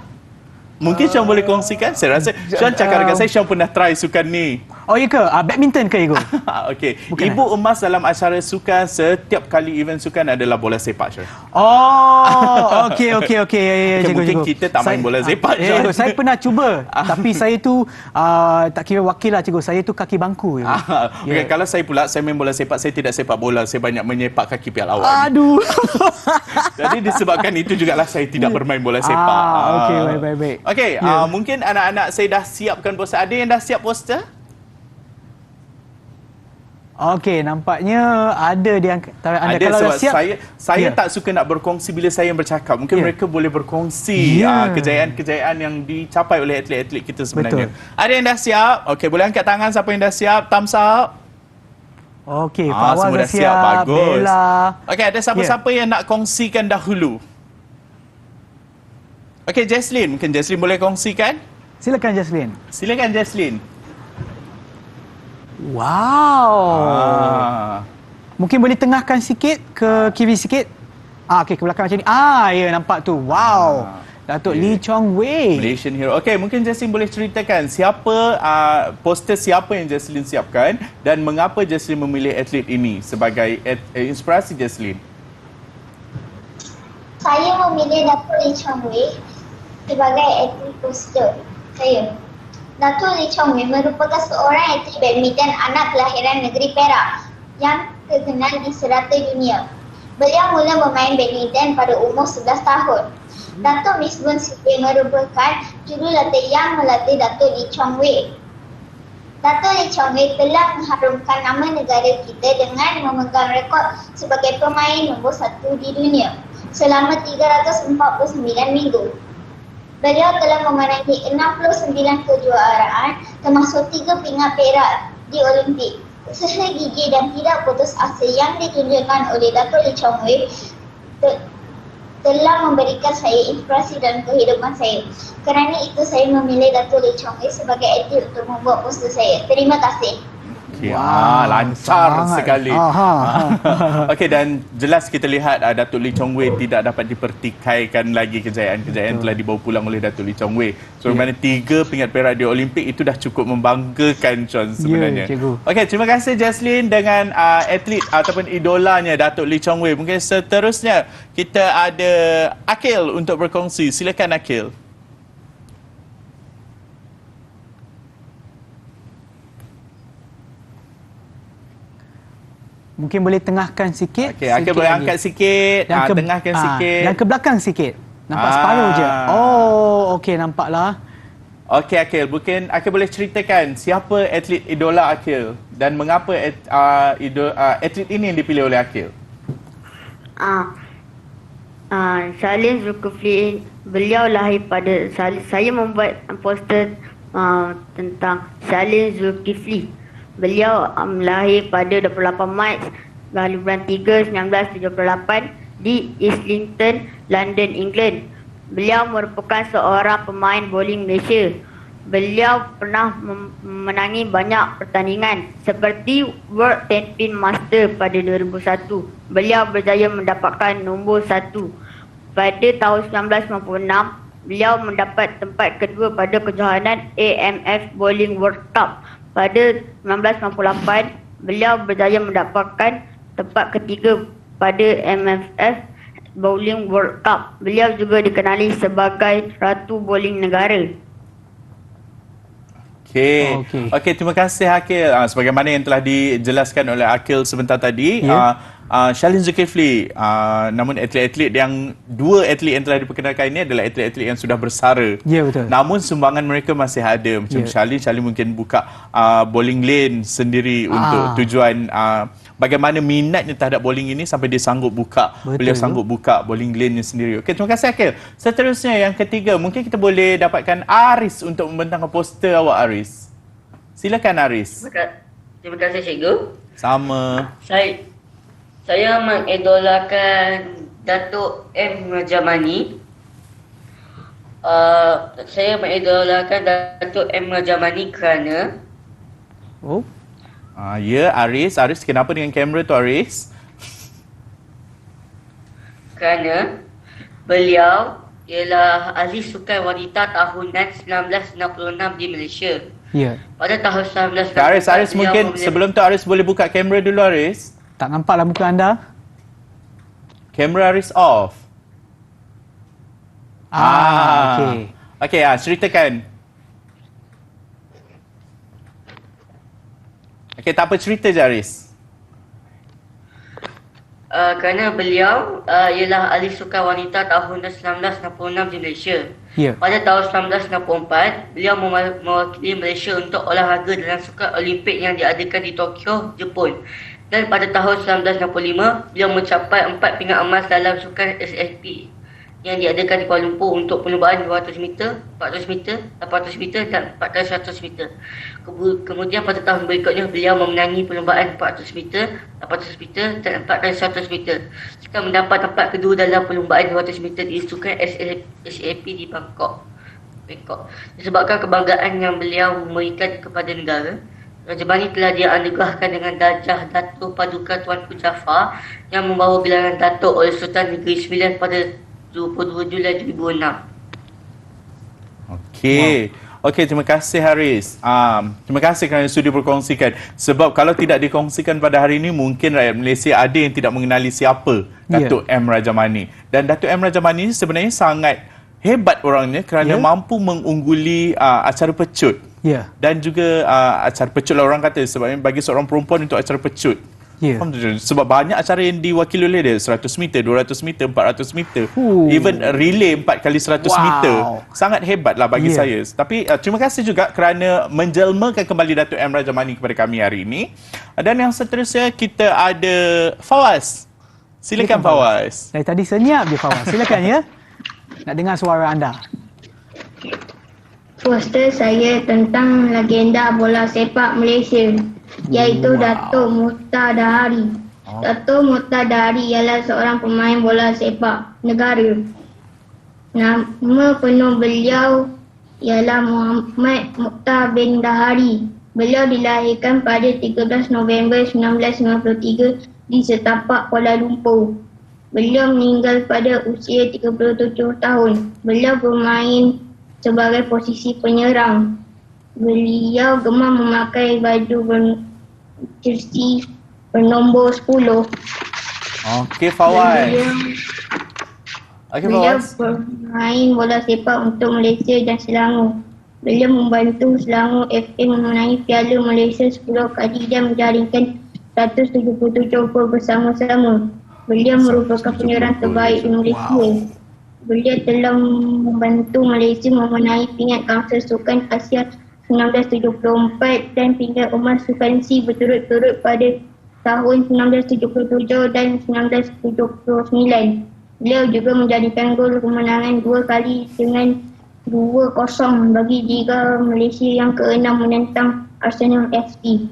mungkin Sean boleh kongsikan. Saya rasa Sean cakap dengan saya, Sean pernah try sukan ni. Oh, ya ke? Badminton ke, Cikgu? Okey. Ibu emas dalam acara sukan, setiap kali event sukan adalah bola sepak, Sean. Okey. Mungkin kita tak main bola sepak, Sean. Saya pernah cuba. Tapi saya tu tak kira wakil lah, Cikgu. Saya tu kaki bangku. Okay, kalau saya pula, saya main bola sepak, saya tidak sepak bola. Saya banyak menyepak kaki pihak lawan. Aduh. Jadi disebabkan itu jugalah saya tidak bermain bola sepak. Okey, baik. Okey, mungkin anak-anak saya dah siapkan poster. Ada yang dah siap poster? Okey, nampaknya ada di anda kalau dah siap. Saya tak suka nak berkongsi bila saya yang bercakap. Mungkin mereka boleh berkongsi kejayaan-kejayaan yang dicapai oleh atlet-atlet kita sebenarnya. Ada yang dah siap? Okey, boleh angkat tangan siapa yang dah siap? Thumbs up. Okey, Fawaz semua dah dah siap. Bagus. Bella. Okey, ada siapa-siapa yang nak kongsikan dahulu? Okey, Jaslyn. Mungkin Jaslyn boleh kongsikan? Silakan Jaslyn. Silakan Jaslyn. Wow. Mungkin boleh tengahkan sikit ke kiri sikit. Okey, ke belakang macam ni. Ya, nampak tu. Wow. Datuk Lee Chong Wei. Malaysian hero. Okey, mungkin Jaslyn boleh ceritakan siapa poster siapa yang Jaslyn siapkan dan mengapa Jaslyn memilih atlet ini sebagai inspirasi Jaslyn? Saya memilih Datuk Lee Chong Wei sebagai atlet poster saya. Datuk Lee Chong Wei merupakan seorang atlet badminton anak kelahiran negeri Perak yang terkenal di serata dunia. Beliau mula bermain badminton pada umur 11 tahun. Datuk Misbun Siti merupakan jurulatih yang melatih Datuk Lee Chong Wei. Datuk Lee Chong Wei telah mengharumkan nama negara kita dengan memegang rekod sebagai pemain nombor 1 di dunia selama 349 minggu. Beliau telah memenangi 69 kejuaraan termasuk 3 pingat perak di Olimpik. Usaha gigih dan tidak putus asa yang ditunjukkan oleh Datuk Lee Chong Wei telah memberikan saya inspirasi dalam kehidupan saya. Kerana itu saya memilih Datuk Lee Chong Wei sebagai atlet untuk membuat poster saya. Terima kasih. Lancar sekali. Okey, dan jelas kita lihat Datuk Lee Chong Wei tidak dapat dipertikaikan lagi kejayaan-kejayaan telah dibawa pulang oleh Datuk Lee Chong Wei. So mana 3 pingat perak di Olimpik itu dah cukup membanggakan Sean sebenarnya. Okey, terima kasih Jaslyn dengan atlet ataupun idolanya Datuk Lee Chong Wei. Mungkin seterusnya kita ada Akil untuk berkongsi. Silakan Akil. Mungkin boleh tengahkan sikit. Okey, Akil boleh angkat sikit, tengahkan sikit. Dan ke belakang sikit. Nampak separuh je. Okey, nampaklah. Okey Akil, mungkin Akil boleh ceritakan siapa atlet idola Akil dan mengapa atlet ini yang dipilih oleh Akil? Salim Zulkifli, beliau lahir pada saya membuat poster tentang Salim Zulkifli. Beliau lahir pada 28 Mac bulan 3 1978 di Islington, London, England. Beliau merupakan seorang pemain bowling Malaysia. Beliau pernah memenangi banyak pertandingan seperti World Champion Master pada 2001. Beliau berjaya mendapatkan nombor 1. Pada tahun 1996, beliau mendapat tempat kedua pada kejohanan AMF Bowling World Cup. Pada 1998, beliau berjaya mendapatkan tempat ketiga pada MFF Bowling World Cup. Beliau juga dikenali sebagai Ratu Bowling Negara. Okey, terima kasih Akil. Sebagaimana yang telah dijelaskan oleh Akil sebentar tadi, Salim Zulkifli, namun atlet-atlet yang dua atlet yang telah diperkenalkan ini adalah atlet-atlet yang sudah bersara. Ya, betul. Namun sumbangan mereka masih ada. Macam Salim mungkin buka bowling lane sendiri untuk tujuan bagaimana minatnya terhadap bowling ini sampai dia sanggup buka. Beliau sanggup buka bowling lane sendiri. Okey, terima kasih Akil. Seterusnya yang ketiga, mungkin kita boleh dapatkan Aris untuk membentangkan poster awak Aris. Silakan Aris. Terima kasih cikgu. Sama. Saya mengidolakan Datuk M. Rajamani. Saya mengidolakan Datuk M. Rajamani kerana Aris, kenapa dengan kamera tu Aris? Kerana beliau ialah ahli sukan wanita tahunan 1966 di Malaysia. Ya. Pada tahun 1964. Aris mungkin sebelum tu Aris boleh buka kamera dulu Aris. Tak nampaklah muka anda. Kamera Aris off. Okey, ceritakan. Okey, tak apa, cerita je Aris. Kerana beliau ialah ahli sukan wanita tahun 1966 di Malaysia. Pada tahun 1964, beliau mewakili Malaysia untuk olahraga dalam sukan Olimpik yang diadakan di Tokyo, Jepun. Dan pada tahun 1965, beliau mencapai 4 pingat emas dalam sukan SFP. yang diadakan di Kuala Lumpur untuk perlombaan 200 meter, 400 meter, 800 meter dan 400 meter. Kemudian pada tahun berikutnya beliau memenangi perlombaan 400 meter, 800 meter dan 400 meter. Serta mendapat tempat kedua dalam perlombaan 200 meter di Sukan SAP di Bangkok. Disebabkan kebanggaan yang beliau memberikan kepada negara, Raja Bani telah dianugerahkan dengan darjah Dato' Paduka Tuanku Jaafar yang membawa gelaran Dato' oleh Sultan Negeri Sembilan pada 22 Julai 2006. Okey. Okey, terima kasih Haris. Terima kasih kerana sudi berkongsikan. Sebab kalau tidak dikongsikan pada hari ini, mungkin rakyat Malaysia ada yang tidak mengenali siapa Datuk M. Rajamani. Dan Datuk M. Rajamani sebenarnya sangat hebat orangnya kerana mampu mengungguli acara pecut. Dan juga acara pecut lah orang kata, sebabnya bagi seorang perempuan untuk acara pecut. Sebab banyak acara yang diwakili oleh dia, 100 meter, 200 meter, 400 meter, even relay 4 kali 100 meter. Sangat hebat lah bagi saya. Tapi terima kasih juga kerana menjelmakan kembali Datuk M. Rajamani kepada kami hari ini. Dan yang seterusnya kita ada Fawaz. Silakan Fawaz. Dari tadi senyap je Fawaz. Silakan ya. Nak dengar suara anda. Poster saya tentang legenda bola sepak Malaysia, iaitu Dato' Mokhtar Dahari. Dato' Mokhtar Dahari ialah seorang pemain bola sepak negara. Nama penuh beliau ialah Muhammad Mokhtar bin Dahari. Beliau dilahirkan pada 13 November 1993 di Setapak, Kuala Lumpur. Beliau meninggal pada usia 37 tahun. Beliau bermain sebagai posisi penyerang. Beliau gemar memakai baju jersey bernombor 10. Okey Fawaz. Beliau bermain bola sepak untuk Malaysia dan Selangor. Beliau membantu Selangor FA memenangi Piala Malaysia 10 kali dan menjaringkan 177 gol bersama-sama. Beliau merupakan penyerang terbaik di Malaysia. Beliau telah membantu Malaysia memenangi pingat Kansel Sukan Asia 1974 dan pingat emas Sukan C berturut-turut pada tahun 1977 dan 1979. Beliau juga menjadikan gol kemenangan 2 kali dengan 2-0 bagi Liga Malaysia yang ke-6 menentang Arsenal FC.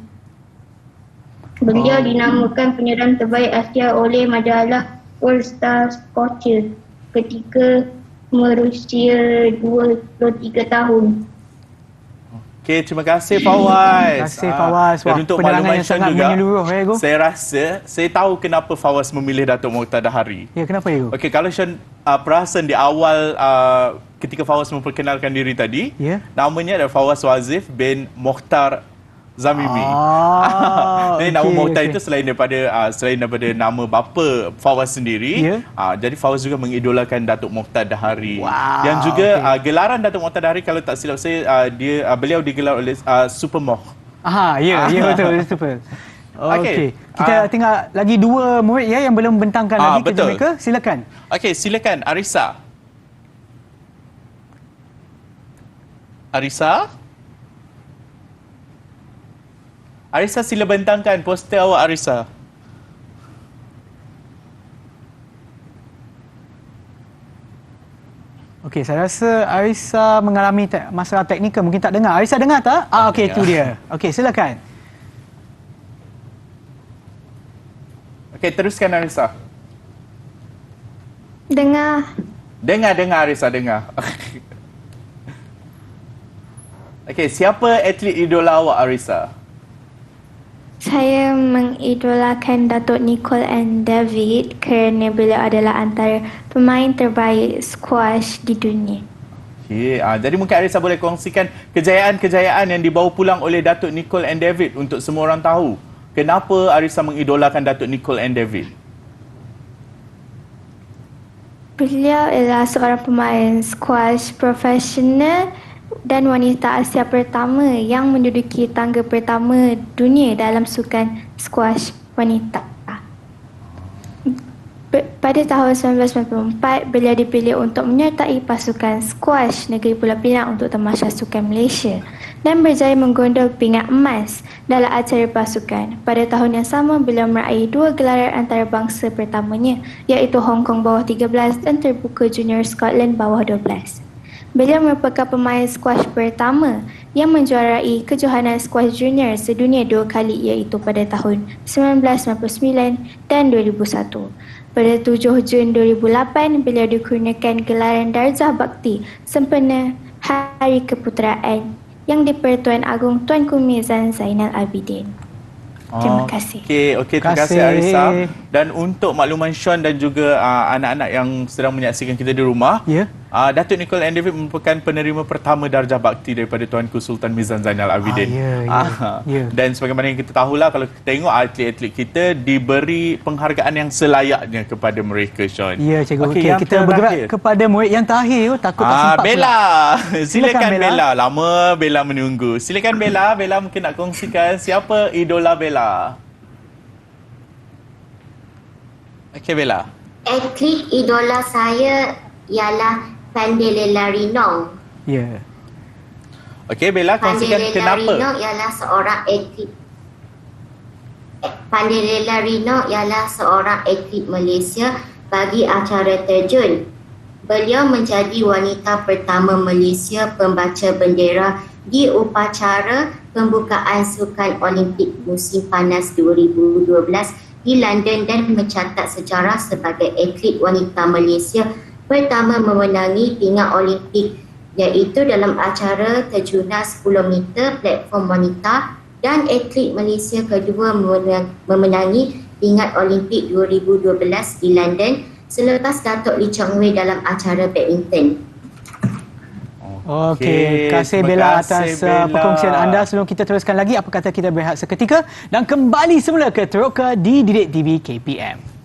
Beliau dinamakan penyerang terbaik Asia oleh majalah World Star Scorcher ketika berusia 23 tahun. Okey, terima kasih Fawaz. Terima kasih Fawaz. Dan untuk makluman juga, menyeluruh, saya rasa, saya tahu kenapa Fawaz memilih Datuk Mokhtar Dahari. Ya, kenapa ya? Okey, kalau Sean perasan di awal ketika Fawaz memperkenalkan diri tadi, namanya adalah Fawaz Wazif bin Mokhtar Zamimi. Jadi nama Mokhtar itu selain daripada nama bapa Fawaz sendiri, jadi Fawaz juga mengidolakan Datuk Mokhtar Dahari. Yang juga gelaran Datuk Mokhtar Dahari, kalau tak silap saya, beliau digelar oleh Super Moh. Ya betul, super. Okey. Kita tinggal lagi 2 murid yang belum membentangkan lagi kerja mereka. Silakan. Okey, silakan Arisa. Arisa, sila bentangkan poster awak Arisa. Okey, saya rasa Arisa mengalami masalah teknikal, mungkin tak dengar. Arisa dengar tak? Okey, itu dia. Okey, silakan. Okey, teruskan Arisa. Dengar. Dengar Arisa, dengar. Okey, siapa atlet idola awak Arisa? Saya mengidolakan Datuk Nicole and David kerana beliau adalah antara pemain terbaik squash di dunia. Okay, jadi mungkin Arisa boleh kongsikan kejayaan-kejayaan yang dibawa pulang oleh Datuk Nicole and David untuk semua orang tahu. Kenapa Arisa mengidolakan Datuk Nicole and David? Beliau adalah seorang pemain squash profesional dan wanita Asia pertama yang menduduki tangga pertama dunia dalam sukan squash wanita. Pada tahun 1994, beliau dipilih untuk menyertai pasukan squash Negeri Pulau Pinang untuk Tamasya Sukan Malaysia. dan berjaya menggondol pingat emas dalam acara pasukan. Pada tahun yang sama, beliau meraih 2 gelaran antarabangsa pertamanya, iaitu Hong Kong bawah 13 dan terbuka junior Scotland bawah 12. Beliau merupakan pemain squash pertama yang menjuarai kejohanan squash junior sedunia 2 kali, iaitu pada tahun 1999 dan 2001. Pada 7 Jun 2008, beliau dikurniakan gelaran Darjah Bakti sempena Hari Keputeraan yang di-Pertuan Agong Tuanku Mizan Zainal Abidin. Terima kasih. Okey, terima kasih Arissa. Dan untuk makluman Sean dan juga anak-anak yang sedang menyaksikan kita di rumah, Datuk Nicole and David merupakan penerima pertama Darjah Bakti daripada Tuanku Sultan Mizan Zainal Abidin. Dan sebagaimana yang kita tahulah, kalau kita tengok atlet-atlet kita diberi penghargaan yang selayaknya kepada mereka, Sean. Ya, cikgu. Okey, kita bergerak kepada murid yang terakhir. Takut tak sempat Bella. Pula. Silakan Bella. Lama Bella menunggu. Silakan Bella. Bella mungkin nak kongsikan siapa idola Bella. Okey Bella. Atlet idola saya ialah Pandelela Rinong. Ya. Okey Bella, kongsikan kenapa. Rinong ialah seorang atlet. Pandelela Rinong ialah seorang atlet Malaysia bagi acara terjun. Beliau menjadi wanita pertama Malaysia pembaca bendera di upacara pembukaan Sukan Olimpik musim panas 2012 di London dan mencatat sejarah sebagai atlet wanita Malaysia pertama memenangi pingat Olimpik, iaitu dalam acara terjunan 10 meter platform wanita, dan atlet Malaysia kedua memenangi pingat Olimpik 2012 di London selepas Datuk Lee Chong Wei dalam acara badminton. Okey, terima kasih Bella atas perkongsian anda. Sebelum kita teruskan lagi, apa kata kita berehat seketika dan kembali semula ke Teroka di Didik TV KPM.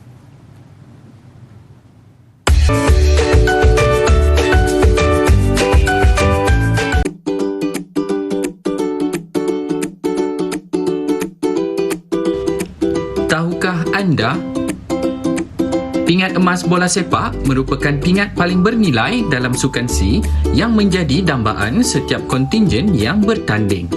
Tahukah anda, pingat emas bola sepak merupakan pingat paling bernilai dalam Sukan C yang menjadi dambaan setiap kontingen yang bertanding.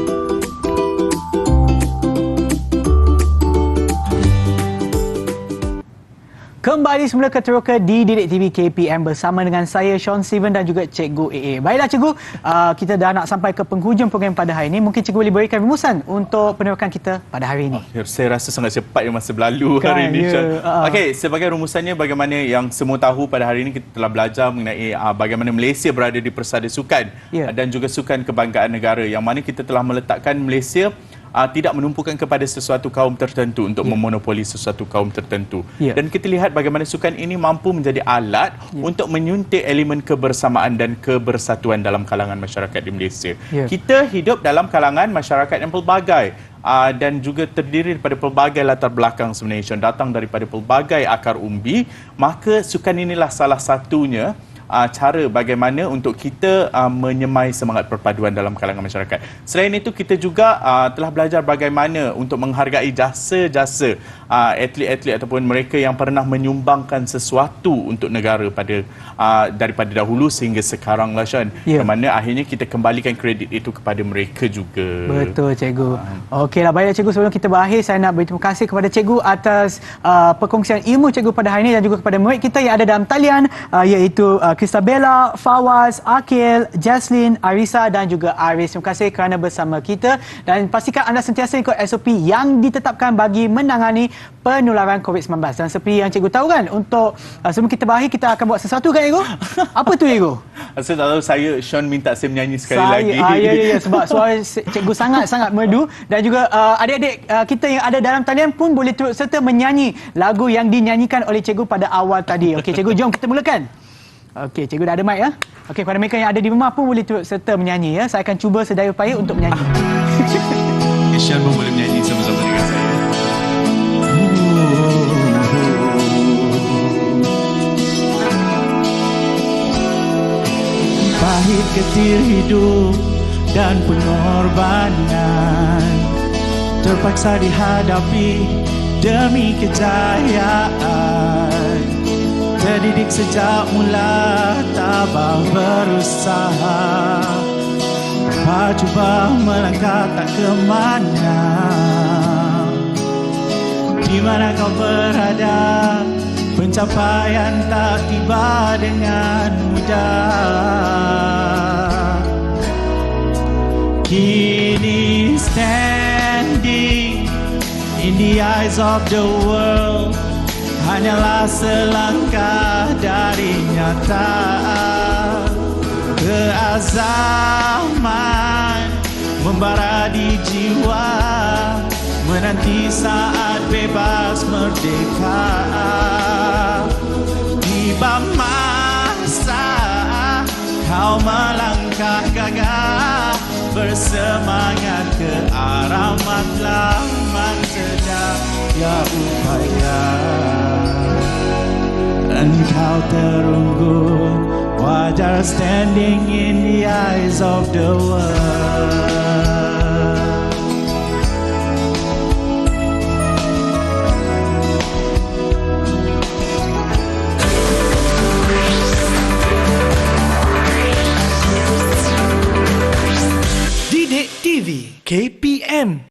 Kembali semula ke Teroka di Didik TV KPM bersama dengan saya Sean Steven dan juga Cikgu AA. Baiklah Cikgu, kita dah nak sampai ke penghujung program pada hari ini. Mungkin Cikgu boleh berikan rumusan untuk penerokan kita pada hari ini. Saya rasa sangat cepat yang masa berlalu hari ini, Sean. Okey, sebagai rumusannya, bagaimana yang semua tahu pada hari ini, kita telah belajar mengenai bagaimana Malaysia berada di persada sukan dan juga sukan kebanggaan negara, yang mana kita telah meletakkan Malaysia tidak menumpukan kepada sesuatu kaum tertentu untuk memonopoli sesuatu kaum tertentu. Dan kita lihat bagaimana sukan ini mampu menjadi alat untuk menyuntik elemen kebersamaan dan kebersatuan dalam kalangan masyarakat di Malaysia. Kita hidup dalam kalangan masyarakat yang pelbagai dan juga terdiri daripada pelbagai latar belakang sebenarnya, datang daripada pelbagai akar umbi. Maka sukan inilah salah satunya cara bagaimana untuk kita menyemai semangat perpaduan dalam kalangan masyarakat. Selain itu, kita juga telah belajar bagaimana untuk menghargai jasa-jasa atlet-atlet ataupun mereka yang pernah menyumbangkan sesuatu untuk negara daripada dahulu sehingga sekarang lah, Sean. Yang mana akhirnya kita kembalikan kredit itu kepada mereka juga. Betul Cikgu. Okeylah, baiklah Cikgu, sebelum kita berakhir, saya nak berterima kasih kepada Cikgu atas perkongsian ilmu Cikgu pada hari ini dan juga kepada murid kita yang ada dalam talian, iaitu Christabella, Fawaz, Akil, Jaslyn, Arissa dan juga Aris. Terima kasih kerana bersama kita dan pastikan anda sentiasa ikut SOP yang ditetapkan bagi menangani penularan COVID-19. Dan seperti yang Cikgu tahu kan, untuk sebelum kita berakhir, kita akan buat sesuatu kan Cikgu? Apa tu Cikgu? Saya tak tahu, Sean minta saya menyanyi sekali lagi. Ya, sebab suara Cikgu sangat-sangat merdu dan juga adik-adik kita yang ada dalam talian pun boleh turut serta menyanyi lagu yang dinyanyikan oleh Cikgu pada awal tadi. Okey Cikgu, jom kita mulakan. Okey, Cikgu dah ada mic ya. Okey, kepada mereka yang ada di rumah pun boleh turut serta menyanyi ya. Saya akan cuba sedaya upaya untuk menyanyi. Sean pun boleh menyanyi sama-sama dengan saya. Pahit getir hidup dan pengorbanan terpaksa dihadapi demi kejayaan. Terdidik sejak mula, tabah berusaha Cuba melangkah tak ke mana. Di mana kau berada, pencapaian tak tiba dengan mudah. Kini standing in the eyes of the world, hanyalah selangkah dari nyata. Keazaman membara di jiwa, menanti saat bebas merdeka. Tiba masa kau melangkah gagah, bersemangat ke arah matlamat sedaya upaya. Engkau terunggun, wajar standing in the eyes of the world. Didik TV KPM